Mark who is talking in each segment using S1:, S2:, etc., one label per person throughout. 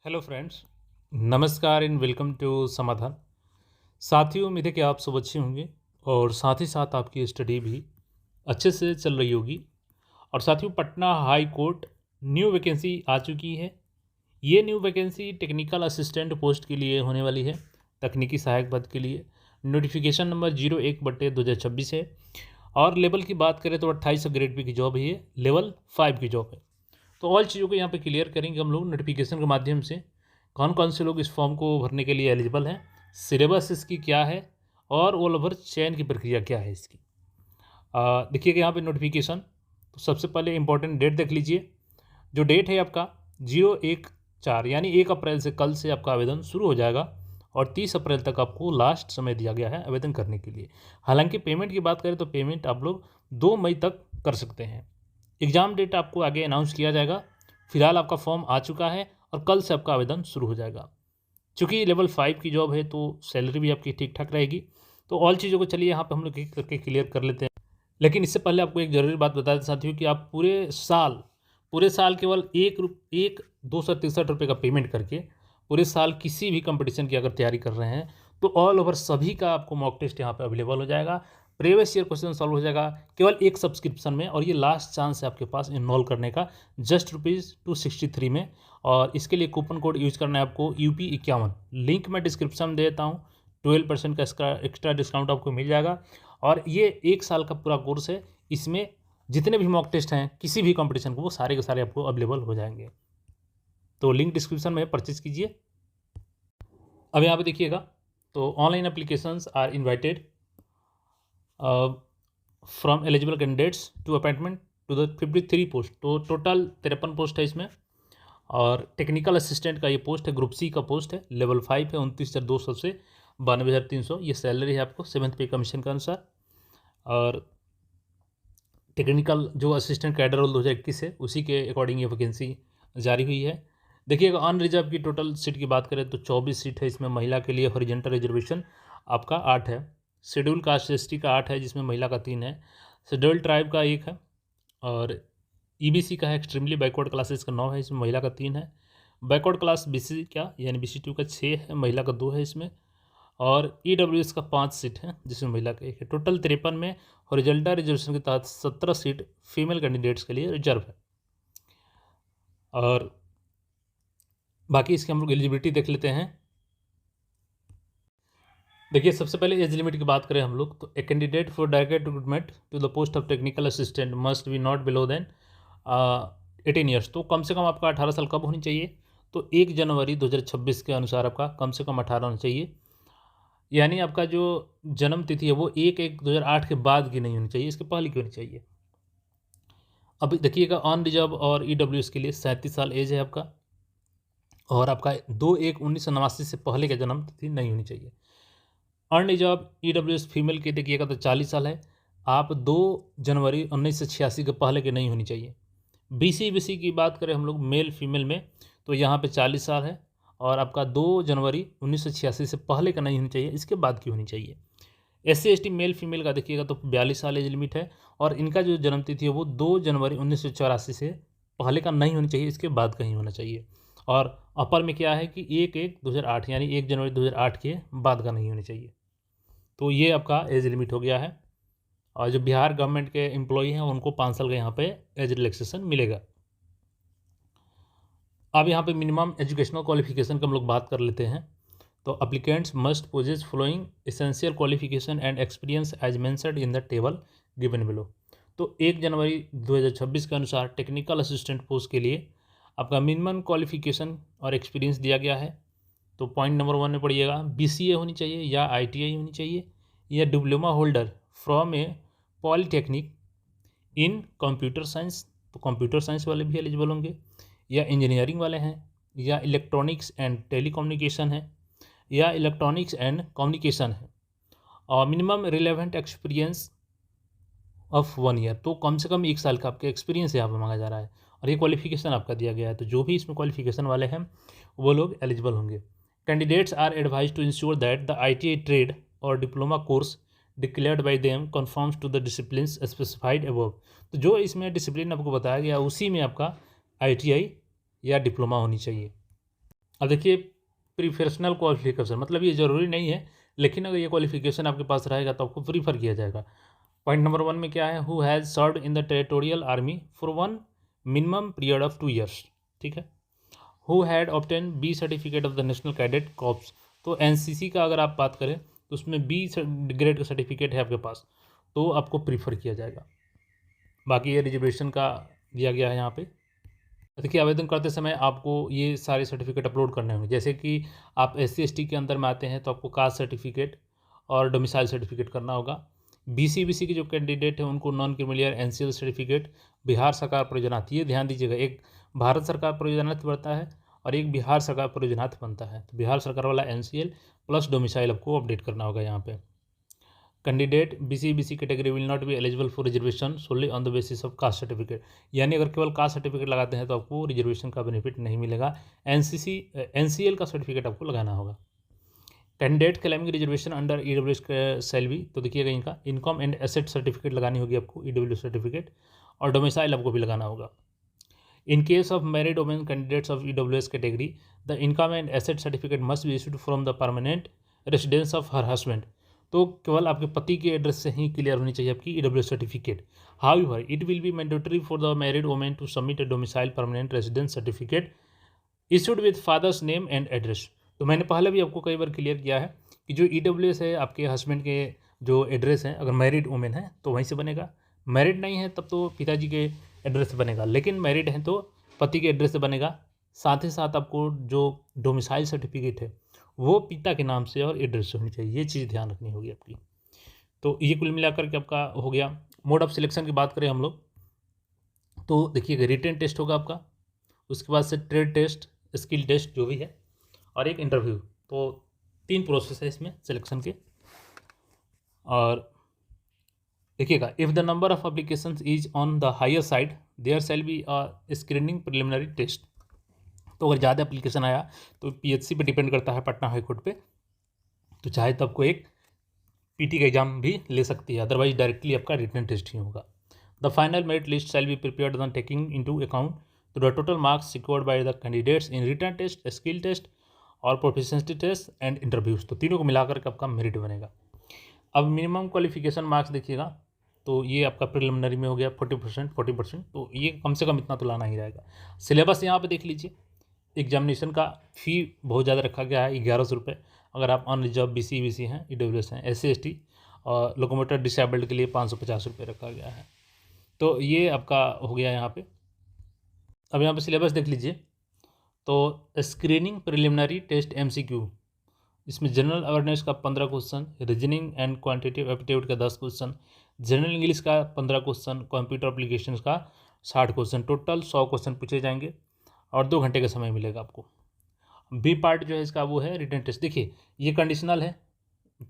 S1: Hello friends, नमस्कार and welcome to समाधान। साथियों, उम्मीद है कि आप सब अच्छे होंगे और साथ ही साथ आपकी स्टडी भी अच्छे से चल रही होगी। और साथियों, Patna high court new vacancy आ चुकी है। ये new vacancy technical assistant post के लिए होने वाली है, तकनीकी सहायक पद के लिए। नोटिफिकेशन नंबर 01/2026 है और लेवल की बात करें तो 28 ग्रेड पे की जॉब है, ये लेवल 5 की जॉब है। तो ऑल चीज़ों को यहाँ पे क्लियर करेंगे हम लोग नोटिफिकेशन के माध्यम से। कौन कौन से लोग इस फॉर्म को भरने के लिए एलिजिबल हैं, सिलेबस इसकी क्या है और ऑल ओवर चयन की प्रक्रिया क्या है इसकी। देखिएगा यहाँ पे नोटिफिकेशन। तो सबसे पहले इंपॉर्टेंट डेट देख लीजिए। जो डेट है आपका 0/1/4 यानी 1 अप्रैल से, कल से आपका आवेदन शुरू हो जाएगा और 30 अप्रैल तक आपको लास्ट समय दिया गया है आवेदन करने के लिए। हालांकि पेमेंट की बात करें तो पेमेंट आप लोग 2 मई तक कर सकते हैं। एग्ज़ाम डेट आपको आगे अनाउंस किया जाएगा। फिलहाल आपका फॉर्म आ चुका है और कल से आपका आवेदन शुरू हो जाएगा। चूँकि लेवल 5 की जॉब है तो सैलरी भी आपकी ठीक ठाक रहेगी। तो ऑल चीज़ों को चलिए यहाँ पे हम लोग एक करके क्लियर कर लेते हैं। लेकिन इससे पहले आपको एक ज़रूरी बात बता दें साथियों कि आप पूरे साल केवल एक 263 रुपये का पेमेंट करके पूरे साल किसी भी कंपटीशन की अगर तैयारी कर रहे हैं तो ऑल ओवर सभी का आपको मॉक टेस्ट यहाँ पे अवेलेबल हो जाएगा। प्रीवियस ईयर क्वेश्चन सॉल्व हो जाएगा केवल एक सब्सक्रिप्शन में, और ये लास्ट चांस है आपके पास इनरोल करने का, जस्ट ₹263 में। और इसके लिए कूपन कोड यूज करना है आपको UP51। लिंक मैं डिस्क्रिप्शन में दे देता हूँ। 12% का एक्स्ट्रा डिस्काउंट आपको मिल जाएगा। और ये 1 साल का पूरा कोर्स है। इसमें जितने भी मॉक टेस्ट हैं किसी भी कंपटीशन को, वो सारे के सारे आपको अवेलेबल हो जाएंगे। तो लिंक डिस्क्रिप्शन में परचेज कीजिए। अब यहाँ पे देखिएगा, तो online applications are invited from eligible candidates to appointment to the 53 post. तो टोटल 53 पोस्ट है इसमें। और टेक्निकल असिस्टेंट का ये पोस्ट है, ग्रुप सी का पोस्ट है, लेवल 5 है। 29,200 से 92,300 ये सैलरी है आपको 7th पे कमीशन के अनुसार। और टेक्निकल जो असिस्टेंट कैडर रोल 2021 है उसी के अकॉर्डिंग ये वैकेंसी जारी हुई है। देखिएगा, अनरिजर्व की टोटल सीट की बात करें तो 24 सीट है इसमें। महिला के लिए हॉरिजॉन्टल रिजर्वेशन आपका 8 है। शेड्यूल कास्ट ST का 8 है, जिसमें महिला का 3 है। शेड्यूल ट्राइब का 1 है। और EBC का है, एक्सट्रीमली बैकवर्ड क्लासेस का 9 है, इसमें महिला का 3 है। बैकवर्ड क्लास BC का यानी BC2 का 6 है, महिला का 2 है इसमें। और EWS का 5 सीट है, जिसमें महिला का 1 है। टोटल 53 में हॉरिजॉन्टल रिजर्वेशन के तहत 17 सीट फीमेल कैंडिडेट्स के लिए रिजर्व है। और बाकी इसकी हम लोग एलिजिबिलिटी देख लेते हैं। देखिए, सबसे पहले एज लिमिट की बात करें हम लोग तो a candidate for direct recruitment to the post of technical assistant must be not below than 18 years. तो कम से कम आपका 18 साल कब होनी चाहिए? तो 1 जनवरी 2026 के अनुसार आपका कम से कम 18 होना चाहिए। यानी आपका जो जन्म तिथि है वो 1/1/2008 के बाद की नहीं होनी चाहिए, इसके पहले की होनी चाहिए। अब देखिएगा, ऑन रिजर्व और EWS के लिए 37 साल एज है आपका। और आपका 2/1/1989 से पहले का जन्म तिथि नहीं होनी चाहिए। अनरिजर्व EWS फीमेल के देखिएगा तो 40 साल है। आप 2 जनवरी 1986 के पहले के नहीं होनी चाहिए। BC की बात करें हम लोग मेल फीमेल में तो यहाँ पे 40 साल है। और आपका 2 जनवरी 1986 से पहले का नहीं होनी चाहिए, इसके बाद की होनी चाहिए। SC ST मेल फीमेल का देखिएगा तो 42 साल एज लिमिट है। और इनका जो जन्म तिथि है वो 2 जनवरी 1984 से पहले का नहीं होनी चाहिए, इसके बाद का ही होना चाहिए। और अपर में क्या है कि 1/1/2008 यानी 1 जनवरी 2008 के बाद का नहीं होना चाहिए। तो ये आपका एज लिमिट हो गया है। और जो बिहार गवर्नमेंट के एम्प्लॉई हैं उनको 5 साल का यहाँ पे एज रिलैक्सेशन मिलेगा। अब यहाँ पे मिनिमम एजुकेशनल क्वालिफिकेशन की हम लोग बात कर लेते हैं। तो applicants must possess following essential qualification and experience as mentioned in the table given below. तो 1 जनवरी 2026 के अनुसार टेक्निकल असिस्टेंट पोस्ट के लिए आपका मिनिमम क्वालिफिकेशन और एक्सपीरियंस दिया गया है। तो पॉइंट नंबर 1 में पढ़िएगा, BCA होनी चाहिए या ITI होनी चाहिए या diploma holder from A polytechnic in computer science. तो कंप्यूटर साइंस वाले भी एलिजिबल होंगे, या इंजीनियरिंग वाले हैं, या इलेक्ट्रॉनिक्स एंड टेलीकम्युनिकेशन है, या इलेक्ट्रॉनिक्स एंड कम्युनिकेशन है। और minimum relevant experience of 1 year. तो कम से कम 1 साल का आपका एक्सपीरियंस यहाँ पर मांगा जा रहा है। और ये क्वालिफिकेशन आपका दिया गया है, तो जो भी इसमें क्वालिफिकेशन वाले हैं वो लोग एलिजिबल होंगे। Candidates are advised to ensure that the ITI trade और diploma course declared by them confirms to the discipline specified above. तो जो इसमें डिसिप्लिन आपको बताया गया उसी में आपका ITI या डिप्लोमा होनी चाहिए। अब देखिए प्रोफेशनल क्वालिफिकेशन मतलब ये ज़रूरी नहीं है, लेकिन अगर ये क्वालिफिकेशन आपके पास रहेगा तो आपको प्रीफर किया जाएगा। पॉइंट नंबर 1 में क्या है, who has served in the territorial army for one minimum period of 2 years, ठीक है। Who had obtain B certificate of the national cadet corps, तो एनसीसी का अगर आप बात करें तो उसमें बी ग्रेड का सर्टिफिकेट है आपके पास, तो आपको प्रीफर किया जाएगा। बाकी ये रिजर्वेशन का दिया गया है यहाँ पे। देखिए आवेदन करते समय आपको ये सारे सर्टिफिकेट अपलोड करने होंगे, जैसे कि आप SC/ST के अंदर में आते हैं तो आपको कास्ट सर्टिफिकेट और डोमिसाइल सर्टिफिकेट करना होगा। BC/BC के जो कैंडिडेट हैं उनको non creamy layer NCL certificate Bihar सरकार परियोजनार्थ, ये ध्यान दीजिएगा, एक भारत सरकार परियोजनार्थ बनता है और एक बिहार सरकार परियोजनार्थ बनता है, तो बिहार सरकार वाला NCL प्लस डोमिसाइल आपको अपडेट करना होगा यहाँ पे। Candidate BC/BC category will not be eligible for reservation solely on the basis of caste certificate, यानी अगर केवल कास्ट सर्टिफिकेट लगाते हैं तो आपको रिजर्वेशन का बेनिफिट नहीं मिलेगा। NCL का सर्टिफिकेट आपको लगाना होगा। Candidate claiming reservation under EWS salary, तो देखिएगा इनका इनकम एंड एसेट सर्टिफिकेट लगानी होगी आपको, EWS सर्टिफिकेट, और डोमिसाइल आपको भी लगाना होगा। In case of married women candidates of EWS category the income and asset certificate must be issued from the permanent residence of her husband, तो केवल आपके पति के एड्रेस से ही क्लियर होनी चाहिए आपकी EWS certificate. However it will be mandatory for the married women to submit a domicile permanent residence certificate issued with father's name and address. तो मैंने पहले भी आपको कई बार क्लियर किया है कि जो EWS है आपके हस्बैंड के जो एड्रेस हैं, अगर मैरिड वुमेन है तो वहीं से बनेगा, मैरिड नहीं है तब तो पिताजी के एड्रेस से बनेगा, लेकिन मैरिड हैं तो पति के एड्रेस से बनेगा। साथ ही साथ आपको जो डोमिसाइल सर्टिफिकेट है वो पिता के नाम से और एड्रेस से होनी चाहिए, ये चीज़ ध्यान रखनी होगी आपकी। तो ये कुल मिलाकर के आपका हो गया। मोड ऑफ सिलेक्शन की बात करें हम लोग तो देखिएगा रिटन टेस्ट होगा आपका, उसके बाद से ट्रेड टेस्ट, स्किल टेस्ट जो भी है, और एक इंटरव्यू। तो 3 प्रोसेस है इसमें सिलेक्शन के। और देखिएगा if the number of application is on the higher side there shall be a screening preliminary test, तो अगर ज़्यादा एप्लीकेशन आया तो PHC पे डिपेंड करता है, पटना हाई कोर्ट पे, तो चाहे तो आपको एक PT का एग्जाम भी ले सकती है, अदरवाइज डायरेक्टली आपका रिटन टेस्ट ही होगा। The final merit list shall be prepared on taking into account तो the total marks secured by the candidates in written test, skill test और प्रोफिशिएंसी टेस्ट एंड इंटरव्यूज, तो तीनों को मिलाकर के आपका मेरिट बनेगा। अब मिनिमम क्वालिफिकेशन मार्क्स देखिएगा, तो ये आपका प्रिलिमिनरी में हो गया 40%, तो ये कम से कम इतना तो लाना ही रहेगा। सिलेबस यहाँ पे देख लीजिए, एग्जामिनेशन का फ़ी बहुत ज़्यादा रखा गया है 1100 रुपये, अगर आप अनरिजर्व BC/BC हैं, EWS हैं, SC/ST और लोकोमोटर डिसेबल्ड के लिए 550 रुपये रखा गया है। तो ये आपका हो गया यहाँ पे। अब यहाँ पे सिलेबस देख लीजिए, तो स्क्रीनिंग प्रिलिमिनरी टेस्ट MCQ, इसमें जनरल अवेयरनेस का 15 question, reasoning and quantitative aptitude का 10 क्वेश्चन, जनरल इंग्लिश का 15 क्वेश्चन, कंप्यूटर एप्लीकेशन का 60 क्वेश्चन, टोटल 100 क्वेश्चन पूछे जाएंगे और 2 घंटे का समय मिलेगा आपको। B पार्ट जो है इसका वो है रिटन टेस्ट। देखिए ये कंडीशनल है,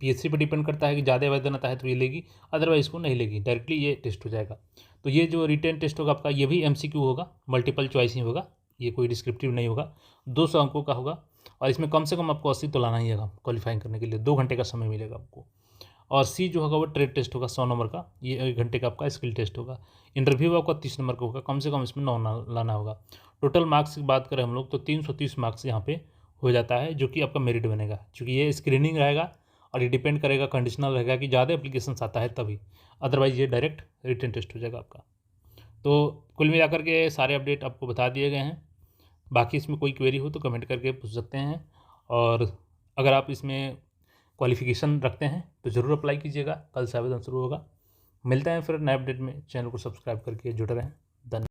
S1: PHC पर डिपेंड करता है कि ज़्यादा आवेदन आता है तो ये लेगी, अदरवाइज इसको नहीं लेगी, डायरेक्टली ये टेस्ट हो जाएगा। तो ये जो रिटन टेस्ट होगा आपका, ये भी MCQ होगा, मल्टीपल चॉइस ही होगा, ये कोई डिस्क्रिप्टिव नहीं होगा, 200 अंकों का होगा, और इसमें कम से कम आपको 80 तो लाना ही होगा क्वालिफाइंग करने के लिए, 2 घंटे का समय मिलेगा आपको। और C जो होगा वो ट्रेड टेस्ट होगा 100 नंबर का, ये 1 घंटे का आपका स्किल टेस्ट होगा। इंटरव्यू आपका 30 नंबर का होगा, कम से कम इसमें 9 लाना होगा। टोटल मार्क्स की बात करें हम लोग तो 330 मार्क्स यहाँ पे हो जाता है, जो कि आपका मेरिट बनेगा, क्योंकि ये स्क्रीनिंग रहेगा और ये डिपेंड करेगा, कंडीशनल रहेगा कि ज़्यादा एप्लीकेशन आता है तभी, अदरवाइज ये डायरेक्ट रिटन टेस्ट हो जाएगा आपका। तो कुल मिलाकर के सारे अपडेट आपको बता दिए गए हैं। बाकी इसमें कोई क्वेरी हो तो कमेंट करके पूछ सकते हैं, और अगर आप इसमें क्वालिफिकेशन रखते हैं तो ज़रूर अप्लाई कीजिएगा, कल से आवेदन शुरू होगा। मिलते हैं फिर नए अपडेट में, चैनल को सब्सक्राइब करके जुड़े रहें। धन्यवाद।